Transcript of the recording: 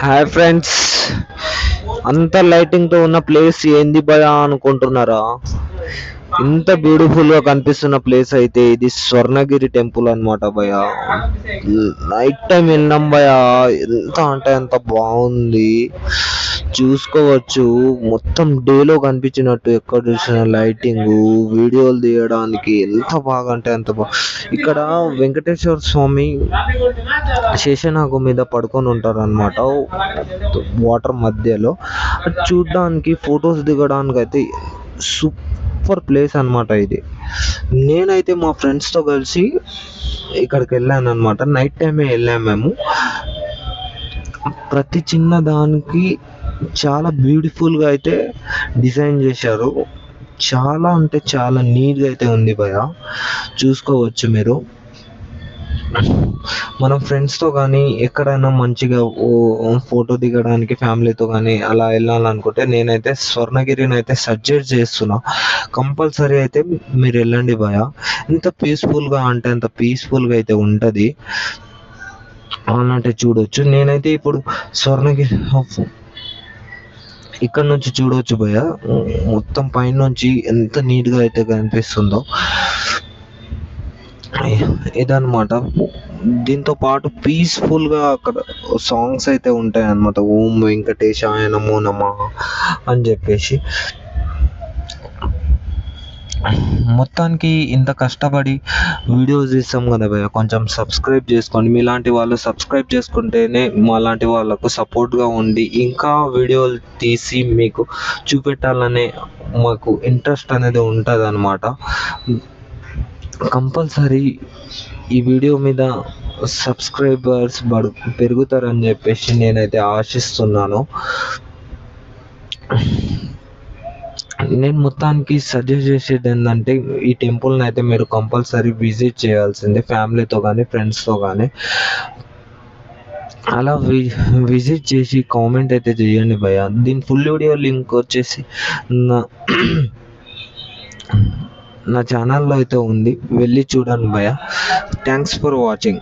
Hi friends, అంత lighting తో ఉన్న ప్లేస్ ఏంది భయ అనుకుంటున్నారా? ఇంత బ్యూటిఫుల్ గా కనిపిస్తున్న ప్లేస్ అయితే ఇది స్వర్ణగిరి టెంపుల్ అన్నమాట భయ. నైట్ టైం వెళ్ళాం భయ, ఎంత అంటే అంత బాగుంది. చూసుకోవచ్చు, మొత్తం డేలో కనిపించినట్టు ఎక్కడ చూసిన లైటింగ్, వీడియోలు తీయడానికి ఎంత బాగా అంటే అంత బాగా. ఇక్కడ వెంకటేశ్వర స్వామి శేషనాగు మీద పడుకొని ఉంటారు అనమాట, వాటర్ మధ్యలో. అది చూడడానికి, ఫొటోస్ దిగడానికి అయితే సూపర్ ప్లేస్ అన్నమాట ఇది. నేనైతే మా ఫ్రెండ్స్తో కలిసి ఇక్కడికి వెళ్ళాను అనమాట. నైట్ టైమే వెళ్ళాము మేము. ప్రతి చిన్న దానికి చాలా బ్యూటిఫుల్గా అయితే డిజైన్ చేశారు. చాలా అంటే చాలా నీట్గా అయితే ఉంది భయ, చూసుకోవచ్చు మీరు. మనం ఫ్రెండ్స్తో కానీ ఎక్కడైనా మంచిగా ఫోటో దిగడానికి ఫ్యామిలీతో కానీ అలా వెళ్ళాలనుకుంటే నేనైతే స్వర్ణగిరిని అయితే సజెస్ట్ చేస్తున్నా. కంపల్సరీ అయితే మీరు వెళ్ళండి భయ. ఎంత పీస్ఫుల్గా అంటే అంత పీస్ఫుల్గా అయితే ఉంటుంది అన్నట్టు చూడొచ్చు. నేనైతే ఇప్పుడు స్వర్ణగిరి ఇక్కడ నుంచి చూడవచ్చు భయ, మొత్తం పైన నుంచి ఎంత నీట్గా అయితే కనిపిస్తుందో ఇదన్నమాట. దీంతో పాటు పీస్ఫుల్గా అక్కడ సాంగ్స్ అయితే ఉంటాయి అన్నమాట. ఓం వెంకటేశాయ నమో నమః అని చెప్పేసి. మొత్తానికి ఇంత కష్టపడి వీడియోస్ తీస్తాం కదా భయ్య, కొంచెం సబ్స్క్రైబ్ చేసుకోండి. మీలాంటి వాళ్ళు సబ్స్క్రైబ్ చేసుకుంటేనే మాలాంటి వాళ్ళకు సపోర్ట్గా ఉండి ఇంకా వీడియోలు తీసి మీకు చూపెట్టాలనే మాకు ఇంట్రెస్ట్ అనేది ఉంటుంది అన్నమాట. కంపల్సరీ ఈ వీడియో మీద సబ్స్క్రైబర్స్ పెరుగుతారని చెప్పేసి నేనైతే ఆశిస్తున్నాను. నేను మొత్తానికి సజెస్ట్ చేసేది ఏంటంటే ఈ టెంపుల్ని అయితే మీరు కంపల్సరీ విజిట్ చేయాల్సిందే, ఫ్యామిలీతో కానీ ఫ్రెండ్స్తో కానీ. అలా విజిట్ చేసి కామెంట్ అయితే చేయండి భయ్య. దీని ఫుల్ వీడియో లింక్ వచ్చేసి నా ఛానల్లో అయితే ఉంది, వెళ్ళి చూడండి భయ్య. Thanks for watching.